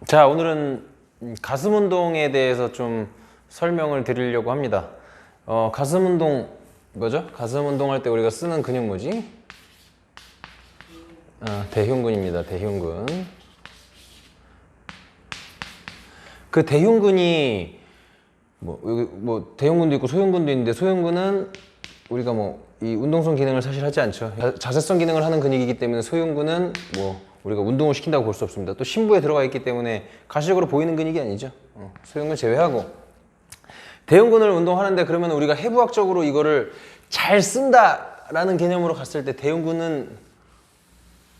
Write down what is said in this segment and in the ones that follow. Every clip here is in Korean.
자, 오늘은 가슴 운동에 대해서 좀 설명을 드리려고 합니다. 가슴 운동 뭐죠? 가슴 운동할 때 우리가 쓰는 근육 뭐지? 대흉근입니다. 대흉근. 그 대흉근이 뭐 대흉근도 있고 소흉근도 있는데, 소흉근은 우리가 이 운동성 기능을 사실 하지 않죠. 자세성 기능을 하는 근육이기 때문에 소흉근은 우리가 운동을 시킨다고 볼 수 없습니다. 또 심부에 들어가 있기 때문에 가시적으로 보이는 근육이 아니죠. 소흉근 제외하고. 대흉근을 운동하는데, 그러면 우리가 해부학적으로 이거를 잘 쓴다라는 개념으로 갔을 때 대흉근은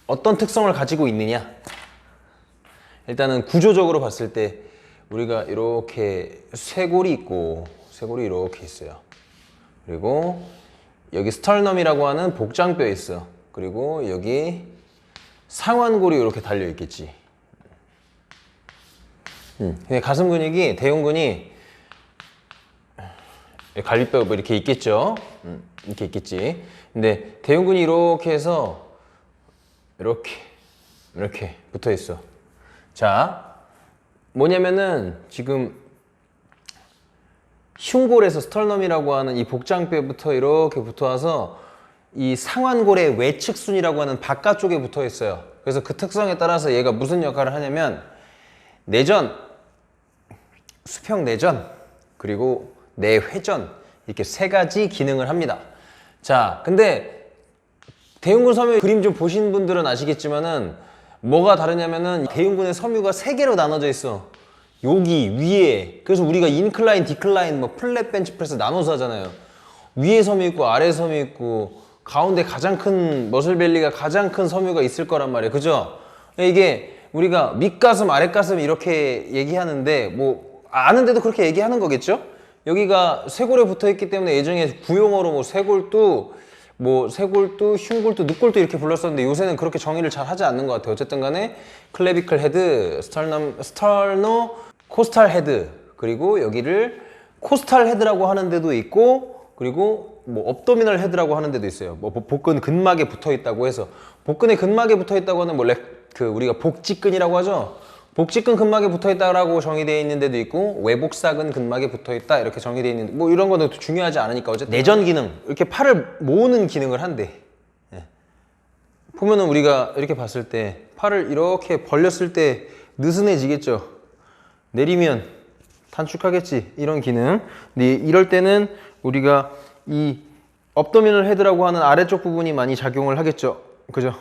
어떤 특성을 가지고 있느냐? 일단은 구조적으로 봤을 때 우리가 이렇게 쇄골이 있고, 쇄골이 이렇게 있어요. 그리고 여기 스털넘이라고 하는 복장뼈 있어. 그리고 여기 상완골이 이렇게 달려 있겠지. 가슴 근육이, 대흉근이 갈비뼈 이렇게 있겠죠. 이렇게 있겠지. 근데 대흉근이 이렇게 해서 이렇게 붙어 있어. 자, 뭐냐면은 지금 흉골에서 스털넘이라고 하는 이 복장뼈부터 이렇게 붙어와서 이 상완골의 외측순이라고 하는 바깥쪽에 붙어 있어요. 그래서 그 특성에 따라서 얘가 무슨 역할을 하냐면 내전, 수평 내전, 그리고 내회전, 이렇게 세 가지 기능을 합니다. 자, 근데 대흉근 섬유 그림 좀 보신 분들은 아시겠지만은 뭐가 다르냐면은 대흉근의 섬유가 세 개로 나눠져 있어. 여기 위에. 그래서 우리가 인클라인, 디클라인, 플랫 벤치프레스 나눠서 하잖아요. 위에 섬유 있고 아래 섬유 있고 가운데 가장 큰 머슬벨리가 가장 큰 섬유가 있을 거란 말이에요. 그죠? 이게 우리가 밑가슴, 아랫가슴 이렇게 얘기하는데 아는데도 그렇게 얘기하는 거겠죠? 여기가 쇄골에 붙어 있기 때문에 예전에 구용어로 쇄골두, 흉골두, 늑골두 이렇게 불렀었는데 요새는 그렇게 정의를 잘 하지 않는 것 같아요. 어쨌든 간에 클레비클 헤드, 스털노, 코스탈 헤드, 그리고 여기를 코스탈 헤드라고 하는 데도 있고, 그리고 업도미널 헤드라고 하는 데도 있어요. 복근 근막에 붙어 있다고 해서, 복근의 근막에 붙어 있다고 하는 우리가 복직근이라고 하죠. 복직근 근막에 붙어 있다라고 정의되어 있는 데도 있고, 외복사근 근막에 붙어 있다 이렇게 정의되어 있는, 이런 거는 중요하지 않으니까. 어쨌든 내전 기능, 이렇게 팔을 모으는 기능을 한대. 보면은 우리가 이렇게 봤을 때 팔을 이렇게 벌렸을 때 느슨해지겠죠. 내리면 단축하겠지. 이런 기능. 근데 이럴 때는 우리가 이 업도미널 헤드라고 하는 아래쪽 부분이 많이 작용을 하겠죠. 그죠?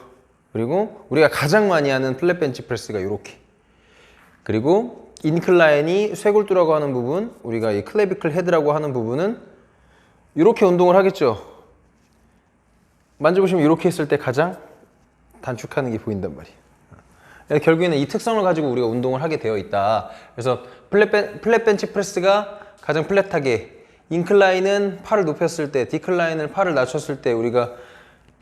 그리고 우리가 가장 많이 하는 플랫 벤치 프레스가 이렇게. 그리고 인클라인이 쇄골두라고 하는 부분, 우리가 이 클레비클 헤드라고 하는 부분은 이렇게 운동을 하겠죠. 만져보시면 이렇게 했을 때 가장 단축하는 게 보인단 말이에요. 결국에는 이 특성을 가지고 우리가 운동을 하게 되어 있다. 그래서 플랫 벤치 프레스가 가장 플랫하게, 인클라인은 팔을 높였을 때, 디클라인은 팔을 낮췄을 때 우리가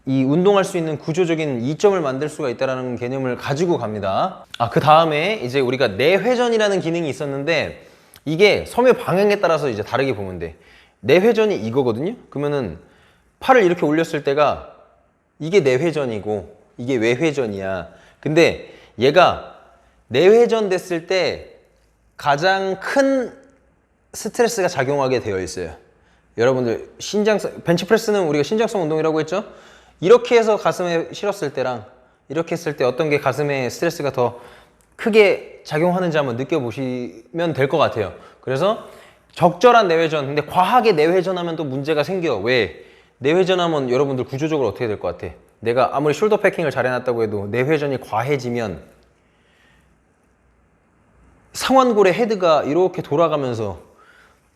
이 운동할 수 있는 구조적인 이점을 만들 수가 있다는 개념을 가지고 갑니다. 그 다음에 이제 우리가 내회전이라는 기능이 있었는데, 이게 섬유 방향에 따라서 이제 다르게 보면 돼. 내회전이 이거거든요. 그러면은 팔을 이렇게 올렸을 때가 이게 내회전이고 이게 외회전이야. 근데 얘가 내회전 됐을 때 가장 큰 스트레스가 작용하게 되어 있어요. 여러분들 벤치프레스는 우리가 신장성 운동이라고 했죠? 이렇게 해서 가슴에 실었을 때랑 이렇게 했을 때 어떤 게 가슴에 스트레스가 더 크게 작용하는지 한번 느껴보시면 될 것 같아요. 그래서 적절한 내회전, 근데 과하게 내회전하면 또 문제가 생겨. 왜? 내회전하면 여러분들 구조적으로 어떻게 될 것 같아? 내가 아무리 숄더 패킹을 잘 해놨다고 해도 내회전이 과해지면 상완골의 헤드가 이렇게 돌아가면서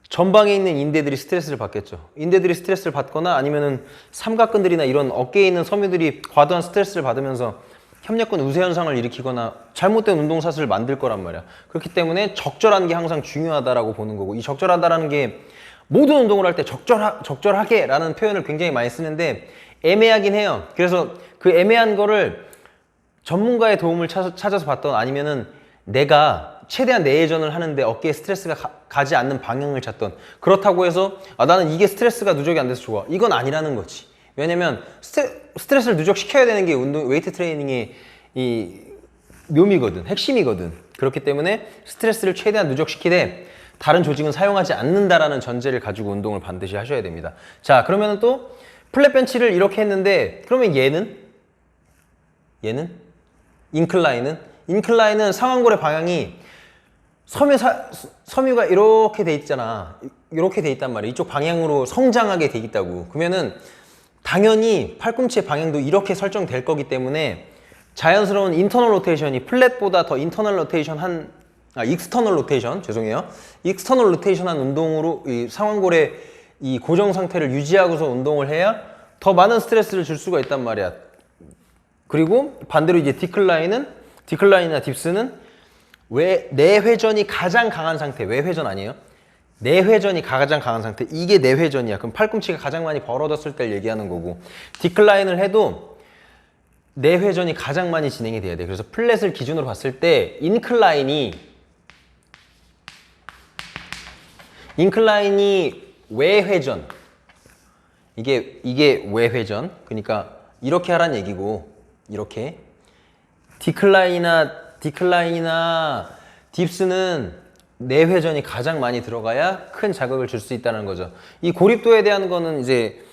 전방에 있는 인대들이 스트레스를 받겠죠. 인대들이 스트레스를 받거나 아니면은 삼각근들이나 이런 어깨에 있는 섬유들이 과도한 스트레스를 받으면서 협력근 우세 현상을 일으키거나 잘못된 운동 사슬을 만들 거란 말이야. 그렇기 때문에 적절한 게 항상 중요하다라고 보는 거고, 이 적절하다라는 게 모든 운동을 할 때 적절하게 라는 표현을 굉장히 많이 쓰는데 애매하긴 해요. 그래서 그 애매한 거를 전문가의 도움을 찾아서 봤던, 아니면은 내가 최대한 내회전을 하는데 어깨에 스트레스가 가지 않는 방향을 찾던, 그렇다고 해서 나는 이게 스트레스가 누적이 안 돼서 좋아, 이건 아니라는 거지. 왜냐면 스트레스를 누적시켜야 되는 게 웨이트 트레이닝의 이 묘미거든, 핵심이거든. 그렇기 때문에 스트레스를 최대한 누적시키되 다른 조직은 사용하지 않는다라는 전제를 가지고 운동을 반드시 하셔야 됩니다. 자, 그러면 또 플랫 벤치를 이렇게 했는데 그러면 얘는 인클라인은 상완골의 방향이 섬유가 이렇게 돼 있잖아. 이렇게 돼 있단 말이야. 이쪽 방향으로 성장하게 돼 있다고. 그러면은 당연히 팔꿈치의 방향도 이렇게 설정될 거기 때문에 자연스러운 인터널 로테이션이 플랫보다 더 익스터널 로테이션, 죄송해요. 익스터널 로테이션한 운동으로 이 상완골의 이 고정 상태를 유지하고서 운동을 해야 더 많은 스트레스를 줄 수가 있단 말이야. 그리고 반대로 이제 디클라인이나 딥스는 내회전이 가장 강한 상태, 외회전 아니에요? 내회전이 가장 강한 상태, 이게 내회전이야. 그럼 팔꿈치가 가장 많이 벌어졌을 때 얘기하는 거고, 디클라인을 해도 내회전이 가장 많이 진행이 돼야 돼. 그래서 플랫을 기준으로 봤을 때 인클라인이 외회전, 이게 외회전, 그러니까 이렇게 하란 얘기고, 이렇게 디클라인이나 딥스는 내회전이 가장 많이 들어가야 큰 자극을 줄 수 있다는 거죠. 이 고립도에 대한 거는 이제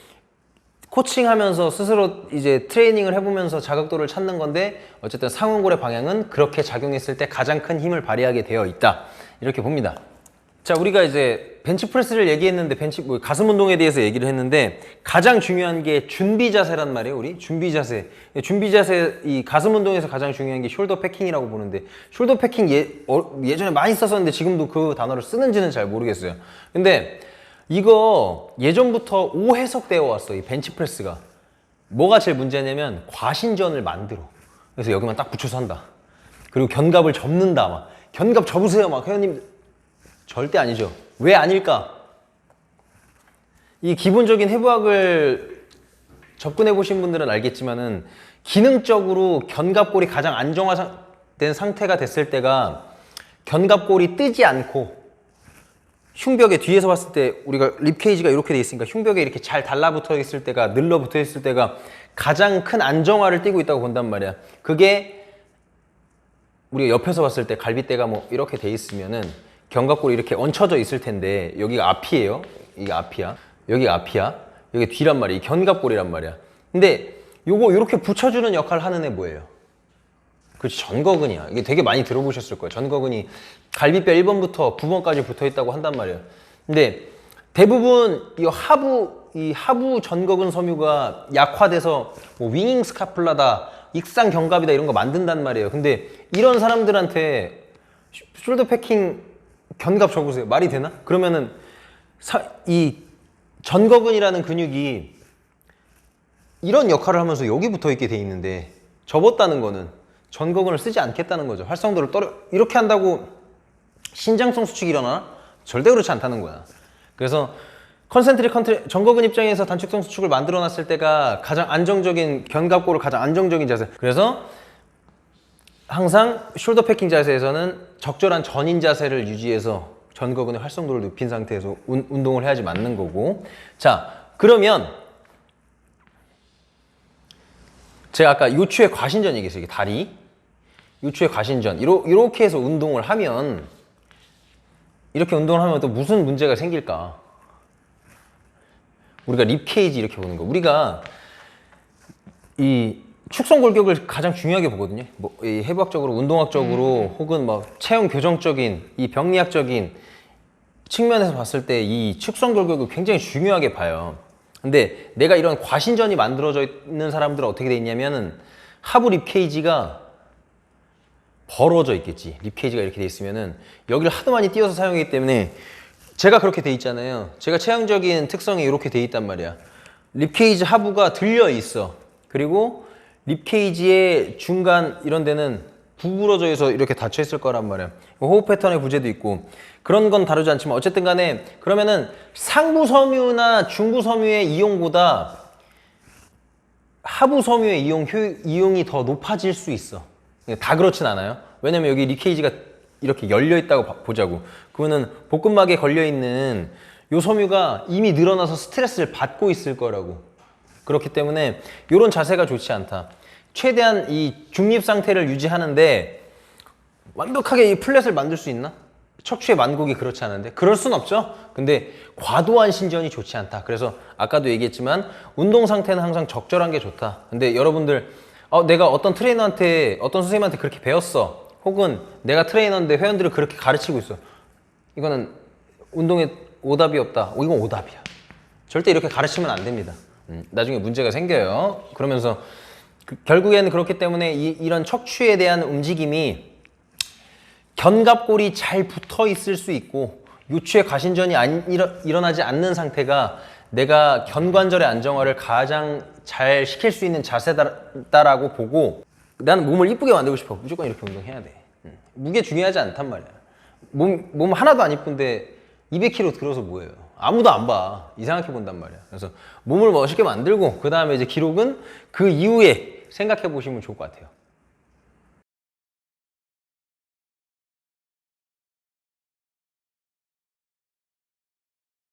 코칭하면서 스스로 이제 트레이닝을 해보면서 자극도를 찾는 건데, 어쨌든 상완골의 방향은 그렇게 작용했을 때 가장 큰 힘을 발휘하게 되어 있다, 이렇게 봅니다. 자, 우리가 이제 벤치프레스를 얘기했는데 가슴 운동에 대해서 얘기를 했는데 가장 중요한 게 준비 자세란 말이에요. 우리 준비 자세, 이 가슴 운동에서 가장 중요한 게 숄더 패킹이라고 보는데, 숄더 패킹 예전에 많이 썼었는데 지금도 그 단어를 쓰는지는 잘 모르겠어요. 근데 이거 예전부터 오해석되어 왔어. 이 벤치프레스가 뭐가 제일 문제냐면 과신전을 만들어. 그래서 여기만 딱 붙여서 한다. 그리고 견갑을 접는다. 막 견갑 접으세요 막 회원님. 절대 아니죠. 왜 아닐까? 이 기본적인 해부학을 접근해 보신 분들은 알겠지만은 기능적으로 견갑골이 가장 안정화된 상태가 됐을 때가 견갑골이 뜨지 않고 흉벽에 뒤에서 봤을 때 우리가 립케이지가 이렇게 돼 있으니까 흉벽에 이렇게 잘 달라붙어 있을 때가, 늘러붙어 있을 때가 가장 큰 안정화를 띠고 있다고 본단 말이야. 그게 우리가 옆에서 봤을 때 갈비대가 뭐 이렇게 돼 있으면은 견갑골이 이렇게 얹혀져 있을 텐데 여기가 앞이에요. 이게 앞이야. 여기가 앞이야. 여기 뒤란 말이야. 이 견갑골이란 말이야. 근데 요거 이렇게 붙여주는 역할을 하는 애 뭐예요? 그렇지, 전거근이야. 이게 되게 많이 들어보셨을 거예요. 전거근이 갈비뼈 1번부터 9번까지 붙어 있다고 한단 말이에요. 근데 대부분 이 하부 전거근 섬유가 약화돼서 뭐 윙잉 스카플라다, 익상 견갑이다 이런 거 만든단 말이에요. 근데 이런 사람들한테 숄더 패킹 견갑 접으세요. 말이 되나? 그러면은 이 전거근이라는 근육이 이런 역할을 하면서 여기 붙어 있게 돼 있는데 접었다는 거는 전거근을 쓰지 않겠다는 거죠. 활성도를 이렇게 한다고 신장성 수축이 일어나? 절대 그렇지 않다는 거야. 그래서 전거근 입장에서 단축성 수축을 만들어 놨을 때가 가장 안정적인, 견갑골을 가장 안정적인 자세. 그래서 항상 숄더 패킹 자세에서는 적절한 전인 자세를 유지해서 전거근의 활성도를 높인 상태에서 운동을 해야지 맞는 거고. 자, 그러면 제가 아까 요추의 과신전 얘기했어요. 이게 다리 요추의 과신전, 이렇게 해서 운동을 하면, 이렇게 운동을 하면 또 무슨 문제가 생길까? 우리가 립케이지 이렇게 보는 거, 우리가 이 축성 골격을 가장 중요하게 보거든요. 뭐 이 해부학적으로, 운동학적으로, 혹은 뭐 체형 교정적인, 이 병리학적인 측면에서 봤을 때 이 축성 골격을 굉장히 중요하게 봐요. 근데 내가 이런 과신전이 만들어져 있는 사람들은 어떻게 돼 있냐면은 하부 립케이지가 벌어져 있겠지. 립케이지가 이렇게 돼 있으면은 여기를 하도 많이 띄워서 사용하기 때문에, 제가 그렇게 돼 있잖아요. 제가 체형적인 특성이 이렇게 돼 있단 말이야. 립케이지 하부가 들려 있어. 그리고 립케이지의 중간 이런 데는 구부러져 있어 이렇게 닫혀 있을 거란 말이야. 호흡 패턴의 부재도 있고, 그런 건 다루지 않지만 어쨌든 간에, 그러면은 상부 섬유나 중부 섬유의 이용보다 하부 섬유의 이용이 더 높아질 수 있어. 다 그렇진 않아요. 왜냐면 여기 립케이지가 이렇게 열려 있다고 보자고. 그거는 복근막에 걸려 있는 요 섬유가 이미 늘어나서 스트레스를 받고 있을 거라고. 그렇기 때문에 이런 자세가 좋지 않다. 최대한 이 중립 상태를 유지하는데 완벽하게 이 플랫을 만들 수 있나? 척추의 만곡이 그렇지 않은데 그럴 순 없죠. 근데 과도한 신전이 좋지 않다. 그래서 아까도 얘기했지만 운동 상태는 항상 적절한 게 좋다. 근데 여러분들 내가 어떤 트레이너한테 어떤 선생님한테 그렇게 배웠어, 혹은 내가 트레이너인데 회원들을 그렇게 가르치고 있어, 이거는 운동에 오답이 없다. 이건 오답이야. 절대 이렇게 가르치면 안 됩니다. 나중에 문제가 생겨요. 그러면서 결국에는 그렇기 때문에 이런 척추에 대한 움직임이 견갑골이 잘 붙어 있을 수 있고 요추의 가신전이 일어나지 않는 상태가 내가 견관절의 안정화를 가장 잘 시킬 수 있는 자세다라고 보고, 나는 몸을 이쁘게 만들고 싶어. 무조건 이렇게 운동해야 돼. 무게 중요하지 않단 말이야. 몸 하나도 안 이쁜데 200kg 들어서 뭐예요? 아무도 안 봐. 이상하게 본단 말이야. 그래서 몸을 멋있게 만들고 그 다음에 이제 기록은 그 이후에 생각해 보시면 좋을 것 같아요.